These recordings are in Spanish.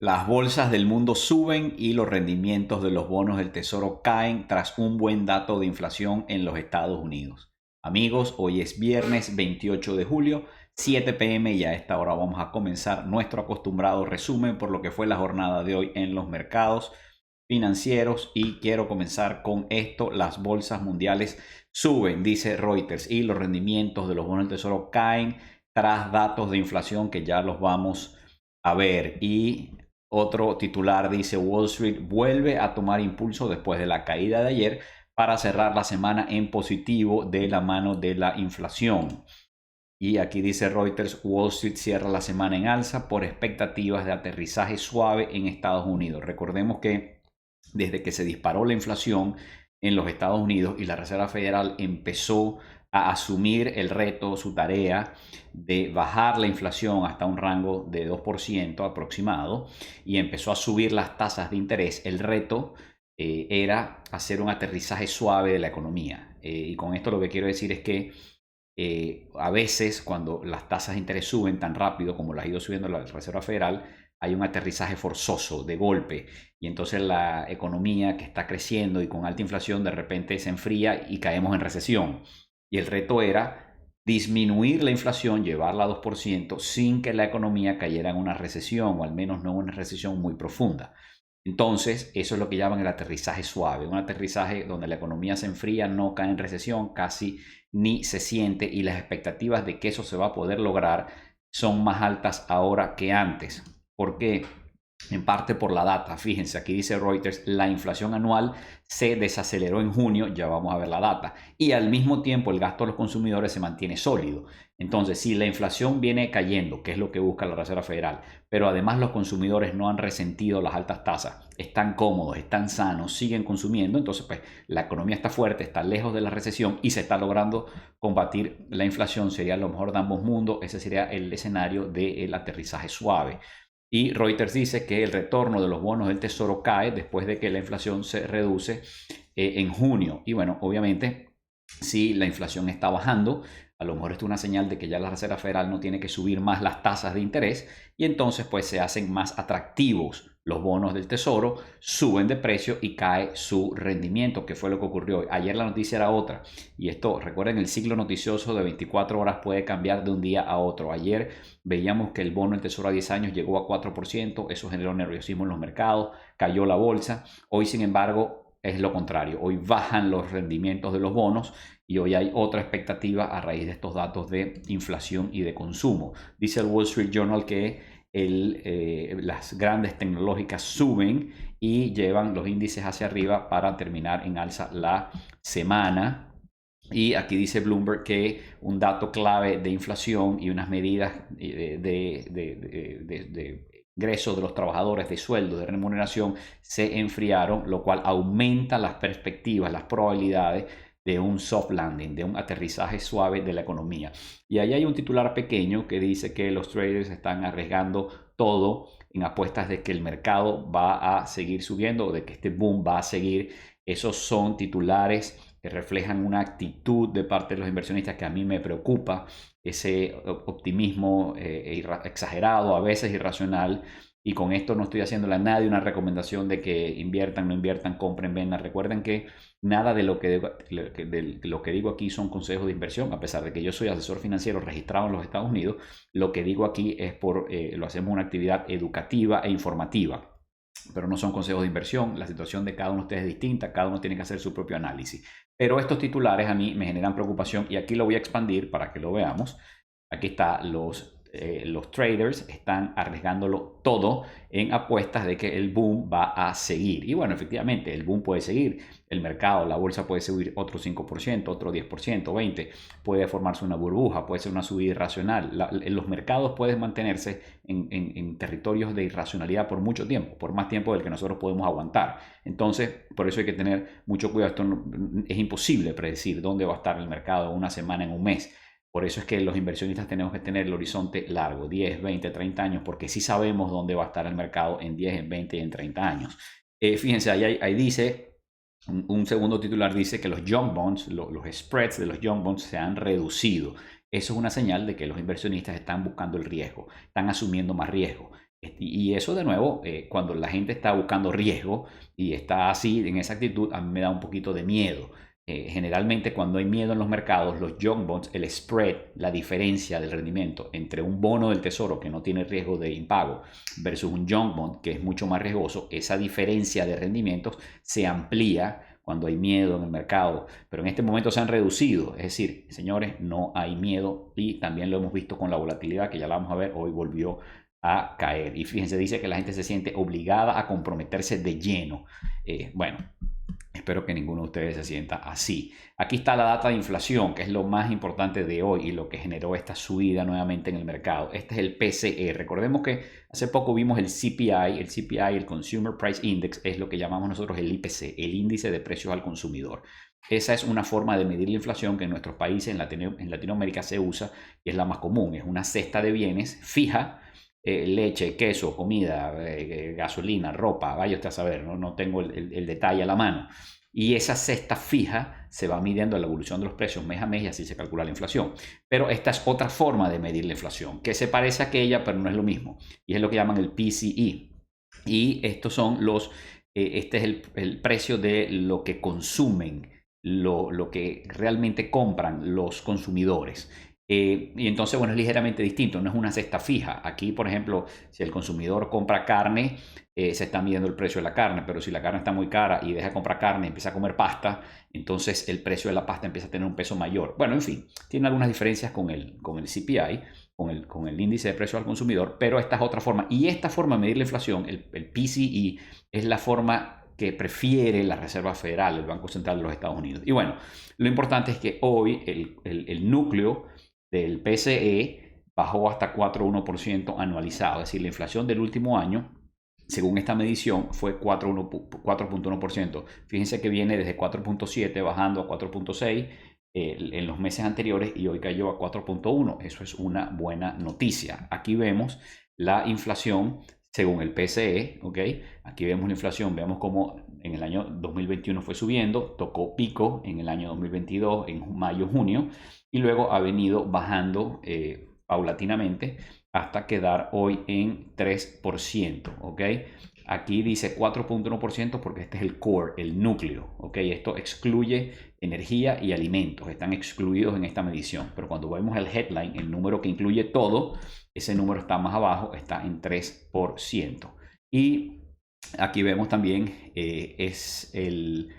Las bolsas del mundo suben y los rendimientos de los bonos del tesoro caen tras un buen dato de inflación en los Estados Unidos. Amigos, hoy es viernes 28 de julio, 7 p.m. y a esta hora vamos a comenzar nuestro acostumbrado resumen por lo que fue la jornada de hoy en los mercados financieros y quiero comenzar con esto. Las bolsas mundiales suben, dice Reuters, y los rendimientos de los bonos del tesoro caen tras datos de inflación que ya los vamos a ver. Y otro titular dice: Wall Street vuelve a tomar impulso después de la caída de ayer para cerrar la semana en positivo de la mano de la inflación. Y aquí dice Reuters: Wall Street cierra la semana en alza por expectativas de aterrizaje suave en Estados Unidos. Recordemos que desde que se disparó la inflación en los Estados Unidos y la Reserva Federal empezó a asumir el reto, su tarea de bajar la inflación hasta un rango de 2% aproximado y empezó a subir las tasas de interés, el reto era hacer un aterrizaje suave de la economía. Y con esto lo que quiero decir es que a veces cuando las tasas de interés suben tan rápido como las ha ido subiendo la Reserva Federal, hay un aterrizaje forzoso de golpe y entonces la economía que está creciendo y con alta inflación de repente se enfría y caemos en recesión. Y el reto era disminuir la inflación, llevarla a 2% sin que la economía cayera en una recesión o al menos no en una recesión muy profunda. Entonces, eso es lo que llaman el aterrizaje suave, un aterrizaje donde la economía se enfría, no cae en recesión, casi ni se siente y las expectativas de que eso se va a poder lograr son más altas ahora que antes. ¿Por qué? En parte por la data. Fíjense, aquí dice Reuters, la inflación anual se desaceleró en junio, ya vamos a ver la data, y al mismo tiempo el gasto de los consumidores se mantiene sólido. Entonces, si la inflación viene cayendo, que es lo que busca la Reserva Federal, pero además los consumidores no han resentido las altas tasas, están cómodos, están sanos, siguen consumiendo, entonces pues la economía está fuerte, está lejos de la recesión y se está logrando combatir la inflación, sería lo mejor de ambos mundos. Ese sería el escenario del aterrizaje suave. Y Reuters dice que el retorno de los bonos del tesoro cae después de que la inflación se reduce en junio. Y bueno, obviamente, si la inflación está bajando, a lo mejor esto es una señal de que ya la Reserva Federal no tiene que subir más las tasas de interés y entonces pues se hacen más atractivos los bonos del tesoro, suben de precio y cae su rendimiento, que fue lo que ocurrió hoy. Ayer la noticia era otra y esto, recuerden, el ciclo noticioso de 24 horas puede cambiar de un día a otro. Ayer veíamos que el bono del tesoro a 10 años llegó a 4%, eso generó nerviosismo en los mercados, cayó la bolsa. Hoy, sin embargo, es lo contrario. Hoy bajan los rendimientos de los bonos y hoy hay otra expectativa a raíz de estos datos de inflación y de consumo. Dice el Wall Street Journal que las grandes tecnológicas suben y llevan los índices hacia arriba para terminar en alza la semana. Y aquí dice Bloomberg que un dato clave de inflación y unas medidas de ingresos de los trabajadores, de sueldo, de remuneración, se enfriaron, lo cual aumenta las perspectivas, las probabilidades de un soft landing, de un aterrizaje suave de la economía. Y ahí hay un titular pequeño que dice que los traders están arriesgando todo en apuestas de que el mercado va a seguir subiendo o de que este boom va a seguir. Esos son titulares que reflejan una actitud de parte de los inversionistas que a mí me preocupa, ese optimismo exagerado, a veces irracional. Y con esto no estoy haciéndole a nadie una recomendación de que inviertan, no inviertan, compren, vendan. Recuerden que nada de lo que digo aquí son consejos de inversión, a pesar de que yo soy asesor financiero registrado en los Estados Unidos. Lo que digo aquí es lo hacemos una actividad educativa e informativa, pero no son consejos de inversión. La situación de cada uno de ustedes es distinta, cada uno tiene que hacer su propio análisis. Pero estos titulares a mí me generan preocupación y aquí lo voy a expandir para que lo veamos. Aquí está, los traders están arriesgándolo todo en apuestas de que el boom va a seguir. Y bueno, efectivamente, el boom puede seguir. El mercado, la bolsa puede subir otro 5%, otro 10%, 20%. Puede formarse una burbuja, puede ser una subida irracional. Los mercados pueden mantenerse en territorios de irracionalidad por mucho tiempo, por más tiempo del que nosotros podemos aguantar. Entonces, por eso hay que tener mucho cuidado. Es imposible predecir dónde va a estar el mercado en una semana, en un mes. Por eso es que los inversionistas tenemos que tener el horizonte largo, 10, 20, 30 años, porque sí sabemos dónde va a estar el mercado en 10, en 20 y en 30 años. Fíjense, ahí dice, un segundo titular dice que los junk bonds, los spreads de los junk bonds se han reducido. Eso es una señal de que los inversionistas están buscando el riesgo, están asumiendo más riesgo. Y eso de nuevo, cuando la gente está buscando riesgo y está así en esa actitud, a mí me da un poquito de miedo. Generalmente cuando hay miedo en los mercados, los junk bonds, el spread, la diferencia del rendimiento entre un bono del tesoro que no tiene riesgo de impago versus un junk bond que es mucho más riesgoso, esa diferencia de rendimientos se amplía cuando hay miedo en el mercado, pero en este momento se han reducido. Es decir, señores, no hay miedo y también lo hemos visto con la volatilidad que ya la vamos a ver, hoy volvió a caer. Y fíjense, dice que la gente se siente obligada a comprometerse de lleno. Bueno, espero que ninguno de ustedes se sienta así. Aquí está la data de inflación, que es lo más importante de hoy y lo que generó esta subida nuevamente en el mercado. Este es el PCE. Recordemos que hace poco vimos el CPI, el Consumer Price Index, es lo que llamamos nosotros el IPC, el índice de precios al consumidor. Esa es una forma de medir la inflación que en nuestros países, en Latinoamérica, se usa y es la más común. Es una cesta de bienes fija. Leche, queso, comida, gasolina, ropa, vaya usted a saber, no tengo el detalle a la mano. Y esa cesta fija se va midiendo la evolución de los precios mes a mes y así se calcula la inflación. Pero esta es otra forma de medir la inflación, que se parece a aquella, pero no es lo mismo. Y es lo que llaman el PCE. Y estos son este es el precio de lo que consumen, lo que realmente compran los consumidores. Y entonces, bueno, es ligeramente distinto, no es una cesta fija. Aquí, por ejemplo, si el consumidor compra carne, se está midiendo el precio de la carne, pero si la carne está muy cara y deja de comprar carne y empieza a comer pasta, entonces el precio de la pasta empieza a tener un peso mayor. Bueno, en fin, tiene algunas diferencias con el CPI, con el índice de precio al consumidor, pero esta es otra forma. Y esta forma de medir la inflación, el PCE, es la forma que prefiere la Reserva Federal, el Banco Central de los Estados Unidos. Y bueno, lo importante es que hoy el núcleo del PCE bajó hasta 4,1% anualizado, es decir, la inflación del último año, según esta medición, fue 4,1%. Fíjense que viene desde 4,7 bajando a 4,6 en los meses anteriores y hoy cayó a 4,1. Eso es una buena noticia. Aquí vemos la inflación según el PCE, ¿ok? Aquí vemos la inflación, vemos cómo en el año 2021 fue subiendo, tocó pico en el año 2022, en mayo, junio, y luego ha venido bajando paulatinamente hasta quedar hoy en 3%, ¿ok? Aquí dice 4,1% porque este es el core, el núcleo, ¿ok? Esto excluye energía y alimentos, están excluidos en esta medición, pero cuando vemos el headline, el número que incluye todo, ese número está más abajo, está en 3%. Y aquí vemos también es el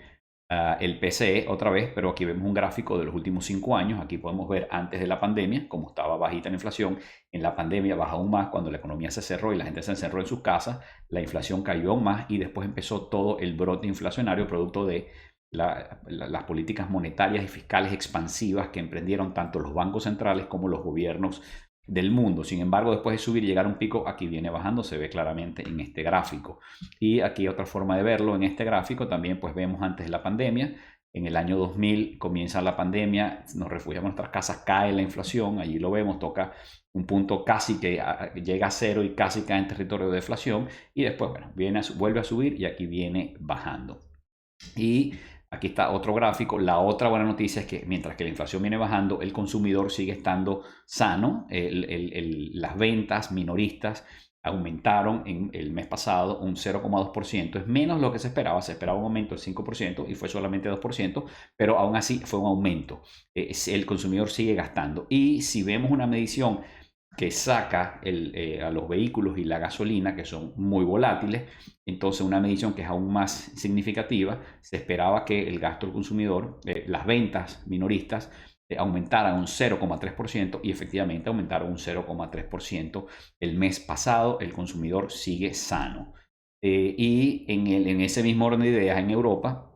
PCE otra vez, pero aquí vemos un gráfico de los últimos 5 años. Aquí podemos ver antes de la pandemia, cómo estaba bajita la inflación. En la pandemia bajó aún más cuando la economía se cerró y la gente se encerró en sus casas. La inflación cayó aún más y después empezó todo el brote inflacionario producto de las políticas monetarias y fiscales expansivas que emprendieron tanto los bancos centrales como los gobiernos del mundo. Sin embargo, después de subir y llegar a un pico, aquí viene bajando, se ve claramente en este gráfico. Y aquí otra forma de verlo en este gráfico también, pues vemos antes de la pandemia. En el año 2000 comienza la pandemia, nos refugiamos en nuestras casas, cae la inflación, allí lo vemos, toca un punto casi que llega a cero y casi cae en territorio de deflación y después, bueno, vuelve a subir y aquí viene bajando. Y aquí está otro gráfico. La otra buena noticia es que mientras que la inflación viene bajando, el consumidor sigue estando sano. Las ventas minoristas aumentaron en el mes pasado un 0,2%. Es menos lo que se esperaba un aumento del 5% y fue solamente 2%, pero aún así fue un aumento. El consumidor sigue gastando. Y si vemos una medición que saca a los vehículos y la gasolina, que son muy volátiles, entonces una medición que es aún más significativa, se esperaba que el gasto del consumidor, las ventas minoristas, aumentaran un 0,3% y efectivamente aumentaron un 0,3% el mes pasado. El consumidor sigue sano. Y en ese mismo orden de ideas, en Europa,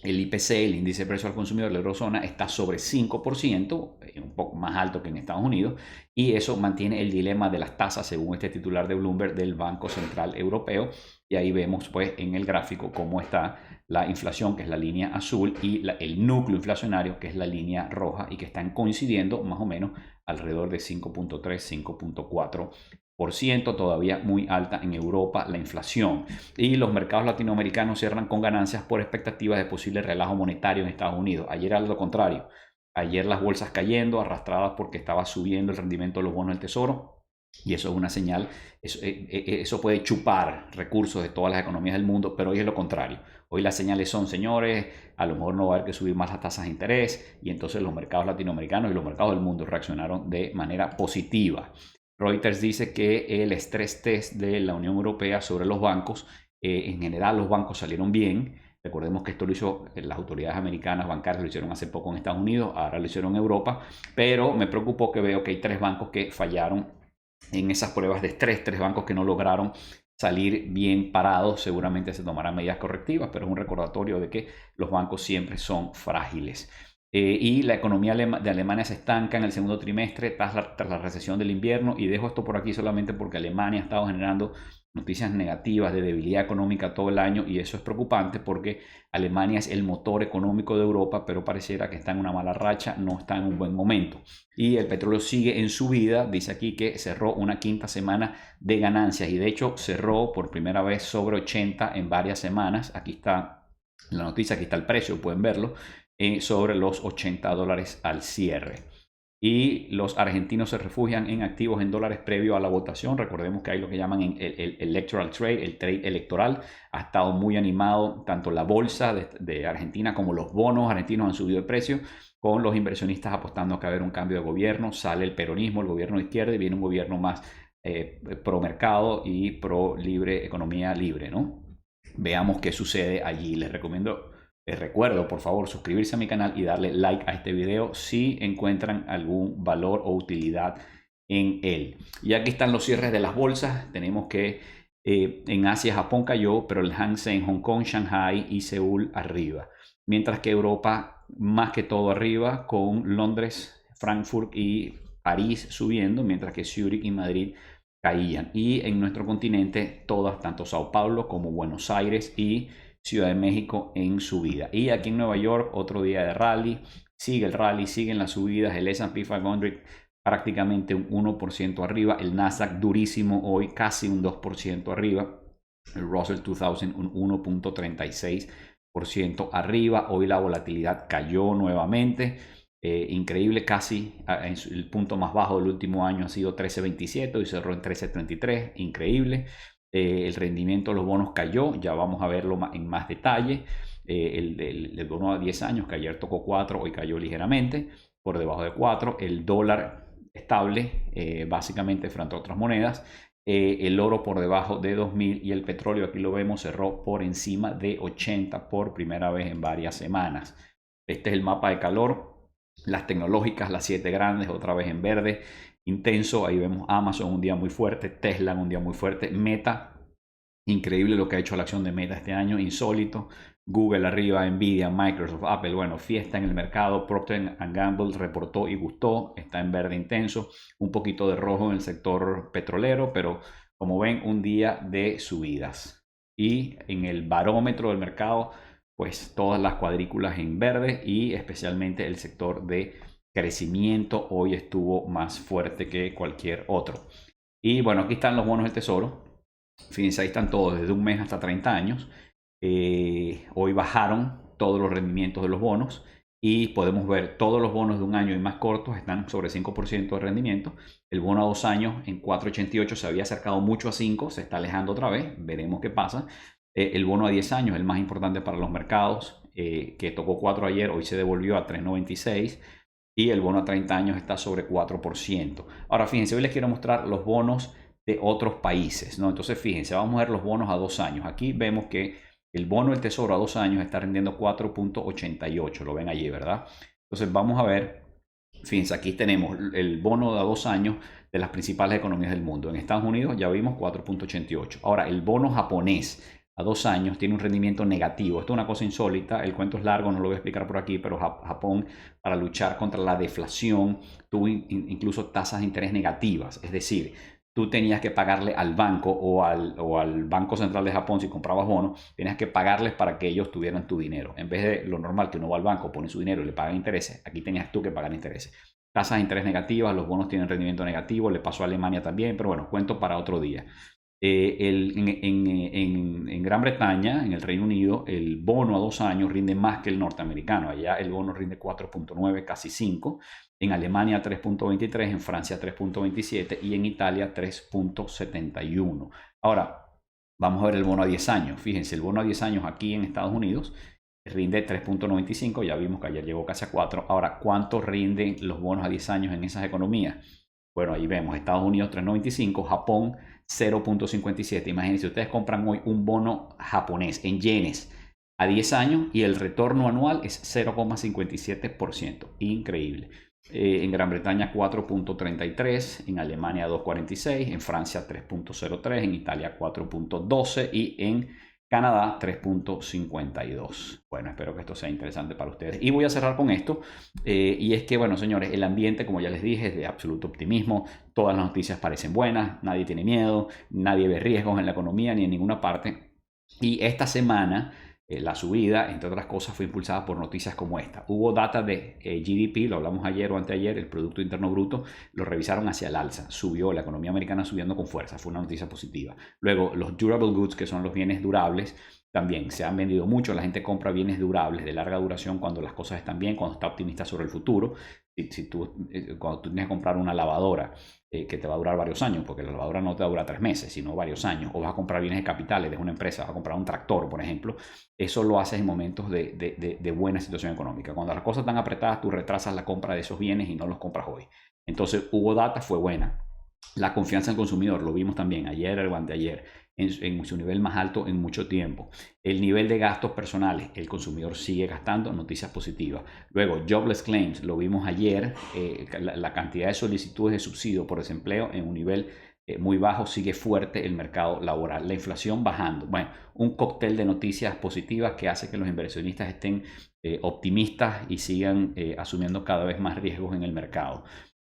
el IPC, el índice de precio al consumidor de la eurozona, está sobre 5%, un poco más alto que en Estados Unidos, y eso mantiene el dilema de las tasas, según este titular de Bloomberg del Banco Central Europeo. Y ahí vemos pues en el gráfico cómo está la inflación, que es la línea azul, y el núcleo inflacionario, que es la línea roja, y que están coincidiendo más o menos alrededor de 5,3, 5,4%, todavía muy alta en Europa la inflación. Y los mercados latinoamericanos cierran con ganancias por expectativas de posible relajo monetario en Estados Unidos. Ayer era lo contrario. Ayer las bolsas cayendo, arrastradas porque estaba subiendo el rendimiento de los bonos del tesoro. Y eso es una señal, eso puede chupar recursos de todas las economías del mundo, pero hoy es lo contrario. Hoy las señales son, señores, a lo mejor no va a haber que subir más las tasas de interés, y entonces los mercados latinoamericanos y los mercados del mundo reaccionaron de manera positiva. Reuters dice que el stress test de la Unión Europea sobre los bancos, en general los bancos salieron bien. Recordemos que esto lo hizo las autoridades americanas bancarias, lo hicieron hace poco en Estados Unidos, ahora lo hicieron en Europa, pero me preocupó que veo que hay 3 bancos que fallaron en esas pruebas de estrés, 3 bancos que no lograron salir bien parados. Seguramente se tomarán medidas correctivas, pero es un recordatorio de que los bancos siempre son frágiles. Y la economía de Alemania se estanca en el segundo trimestre tras la recesión del invierno, y dejo esto por aquí solamente porque Alemania ha estado generando noticias negativas de debilidad económica todo el año, y eso es preocupante porque Alemania es el motor económico de Europa, pero pareciera que está en una mala racha, no está en un buen momento. Y el petróleo sigue en subida, dice aquí que cerró una quinta semana de ganancias, y de hecho cerró por primera vez sobre 80 en varias semanas. Aquí está la noticia, aquí está el precio, pueden verlo, sobre los $80 al cierre. Y los argentinos se refugian en activos en dólares previo a la votación. Recordemos que hay lo que llaman el electoral trade, el trade electoral. Ha estado muy animado, tanto la bolsa de Argentina como los bonos argentinos han subido de precio, con los inversionistas apostando a que va a haber un cambio de gobierno. Sale el peronismo, el gobierno de izquierda, y viene un gobierno más pro mercado y pro libre, economía libre, ¿no? Veamos qué sucede allí. Les recuerdo, por favor, suscribirse a mi canal y darle like a este video si encuentran algún valor o utilidad en él. Y aquí están los cierres de las bolsas. Tenemos que en Asia, Japón cayó, pero el Hang Seng, Hong Kong, Shanghai y Seúl arriba. Mientras que Europa, más que todo arriba, con Londres, Frankfurt y París subiendo, mientras que Zurich y Madrid caían. Y en nuestro continente, todas, tanto Sao Paulo como Buenos Aires y Ciudad de México en subida. Y aquí en Nueva York, otro día de rally. Sigue el rally, siguen las subidas. El S&P 500 prácticamente un 1% arriba. El Nasdaq durísimo hoy, casi un 2% arriba. El Russell 2000 un 1.36% arriba. Hoy la volatilidad cayó nuevamente. Increíble, casi en el punto más bajo del último año ha sido 13.27 y cerró en 13.33. Increíble. El rendimiento de los bonos cayó, ya vamos a verlo en más detalle. El bono a 10 años, que ayer tocó 4, hoy cayó ligeramente, por debajo de 4. El dólar estable, básicamente frente a otras monedas. El oro por debajo de 2000, y el petróleo, aquí lo vemos, cerró por encima de 80 por primera vez en varias semanas. Este es el mapa de calor. Las tecnológicas, las 7 grandes, otra vez en verde intenso. Ahí vemos Amazon un día muy fuerte, Tesla un día muy fuerte, Meta, increíble lo que ha hecho la acción de Meta este año, insólito. Google arriba, Nvidia, Microsoft, Apple, bueno, fiesta en el mercado. Procter & Gamble reportó y gustó, está en verde intenso. Un poquito de rojo en el sector petrolero, pero como ven, un día de subidas. Y en el barómetro del mercado, pues todas las cuadrículas en verde, y especialmente el sector de crecimiento hoy estuvo más fuerte que cualquier otro. Y bueno, aquí están los bonos del tesoro. Fíjense, ahí están todos, desde un mes hasta 30 años. Hoy bajaron todos los rendimientos de los bonos, y podemos ver todos los bonos de un año y más cortos están sobre 5% de rendimiento. El bono a 2 años en 4.88 se había acercado mucho a 5, se está alejando otra vez, veremos qué pasa. El bono a 10 años, el más importante para los mercados, que tocó 4 ayer, hoy se devolvió a 3.96. Y el bono a 30 años está sobre 4%. Ahora fíjense, hoy les quiero mostrar los bonos de otros países, ¿no? Entonces fíjense, vamos a ver los bonos a 2 años. Aquí vemos que el bono del tesoro a 2 años está rindiendo 4.88, lo ven allí, ¿verdad? Entonces vamos a ver, fíjense, aquí tenemos el bono de a 2 años de las principales economías del mundo. En Estados Unidos ya vimos 4.88. Ahora, el bono japonés a 2 años tiene un rendimiento negativo. Esto es una cosa insólita, el cuento es largo, no lo voy a explicar por aquí, pero Japón, para luchar contra la deflación, tuvo incluso tasas de interés negativas. Es decir, tú tenías que pagarle al banco o al Banco Central de Japón, si comprabas bonos, tenías que pagarles para que ellos tuvieran tu dinero. En vez de lo normal, que uno va al banco, pone su dinero y le pagan intereses, aquí tenías tú que pagar intereses. Tasas de interés negativas, los bonos tienen rendimiento negativo, le pasó a Alemania también, pero bueno, cuento para otro día. En Gran Bretaña, en el Reino Unido, el bono a 2 años rinde más que el norteamericano. Allá el bono rinde 4.9, casi 5. En Alemania 3.23, en Francia 3.27 y en Italia 3.71. Ahora, vamos a ver el bono a 10 años. Fíjense, el bono a 10 años aquí en Estados Unidos rinde 3.95, ya vimos que ayer llegó casi a 4. Ahora, ¿cuánto rinden los bonos a 10 años en esas economías? Bueno, ahí vemos, Estados Unidos 3.95, Japón 0.57. Imagínense, ustedes compran hoy un bono japonés en yenes a 10 años y el retorno anual es 0.57%. Increíble. En Gran Bretaña 4.33, en Alemania 2.46, en Francia 3.03, en Italia 4.12 y en Canadá 3.52. Bueno, espero que esto sea interesante para ustedes. Y voy a cerrar con esto. Y es que, bueno, señores, el ambiente, como ya les dije, es de absoluto optimismo. Todas las noticias parecen buenas, nadie tiene miedo, nadie ve riesgos en la economía ni en ninguna parte. Y esta semana la subida, entre otras cosas, fue impulsada por noticias como esta. Hubo data de GDP, lo hablamos ayer o anteayer, el Producto Interno Bruto, lo revisaron hacia el alza, subió, la economía americana subiendo con fuerza, fue una noticia positiva. Luego, los durable goods, que son los bienes durables, también se han vendido mucho, la gente compra bienes durables de larga duración cuando las cosas están bien, cuando está optimista sobre el futuro. Cuando tú tienes que comprar una lavadora que te va a durar varios años, porque la lavadora no te va a durar 3 meses, sino varios años, o vas a comprar bienes de capitales de una empresa, vas a comprar un tractor, por ejemplo, eso lo haces en momentos de buena situación económica. Cuando las cosas están apretadas, tú retrasas la compra de esos bienes y no los compras hoy. Entonces, hubo data, fue buena. La confianza del consumidor, lo vimos también ayer o anteayer, en su nivel más alto en mucho tiempo. El nivel de gastos personales, el consumidor sigue gastando, noticias positivas. Luego, jobless claims, lo vimos ayer, la cantidad de solicitudes de subsidio por desempleo en un nivel muy bajo, sigue fuerte el mercado laboral, la inflación bajando. Bueno, un cóctel de noticias positivas que hace que los inversionistas estén optimistas y sigan asumiendo cada vez más riesgos en el mercado.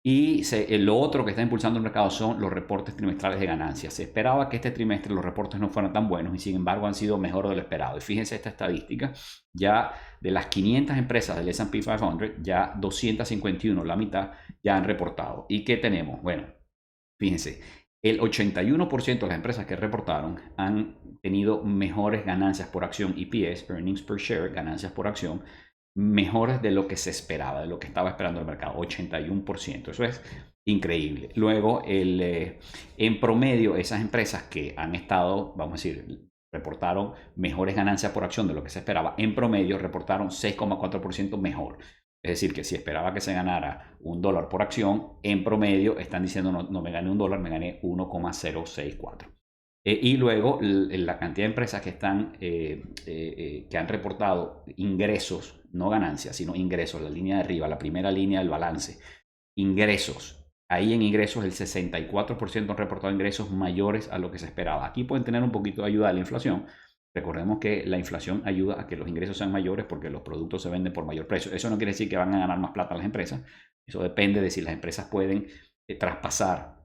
Y lo otro que está impulsando el mercado son los reportes trimestrales de ganancias. Se esperaba que este trimestre los reportes no fueran tan buenos y sin embargo han sido mejor de lo esperado. Y fíjense esta estadística, ya de las 500 empresas del S&P 500, ya 251, la mitad, ya han reportado. ¿Y qué tenemos? Bueno, fíjense, el 81% de las empresas que reportaron han tenido mejores ganancias por acción, EPS, Earnings Per Share, ganancias por acción, mejores de lo que se esperaba, de lo que estaba esperando el mercado, 81%. Eso es increíble. Luego, en promedio, esas empresas que han estado, vamos a decir, reportaron mejores ganancias por acción de lo que se esperaba, en promedio reportaron 6,4% mejor. Es decir, que si esperaba que se ganara $1 por acción, en promedio están diciendo no me gané $1, me gané 1,064. Y luego la cantidad de empresas que que han reportado ingresos, no ganancias, sino ingresos, la línea de arriba, la primera línea del balance, ingresos. Ahí en ingresos el 64% han reportado ingresos mayores a lo que se esperaba. Aquí pueden tener un poquito de ayuda de la inflación. Recordemos que la inflación ayuda a que los ingresos sean mayores porque los productos se venden por mayor precio. Eso no quiere decir que van a ganar más plata las empresas. Eso depende de si las empresas pueden traspasar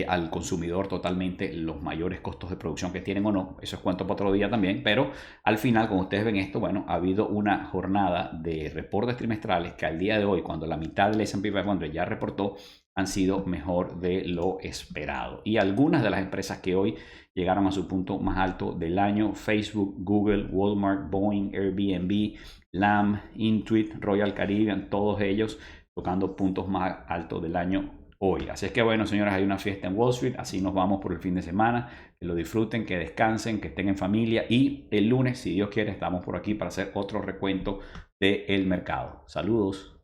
al consumidor totalmente los mayores costos de producción que tienen o no. Eso es cuento para otro día también, pero al final, como ustedes ven esto, bueno, ha habido una jornada de reportes trimestrales que al día de hoy, cuando la mitad del S&P 500 ya reportó, han sido mejor de lo esperado. Y algunas de las empresas que hoy llegaron a su punto más alto del año: Facebook, Google, Walmart, Boeing, Airbnb, Lam, Intuit, Royal Caribbean, todos ellos tocando puntos más altos del año hoy. Así es que bueno, señores, hay una fiesta en Wall Street, así nos vamos por el fin de semana, que lo disfruten, que descansen, que estén en familia y el lunes, si Dios quiere, estamos por aquí para hacer otro recuento del mercado. Saludos.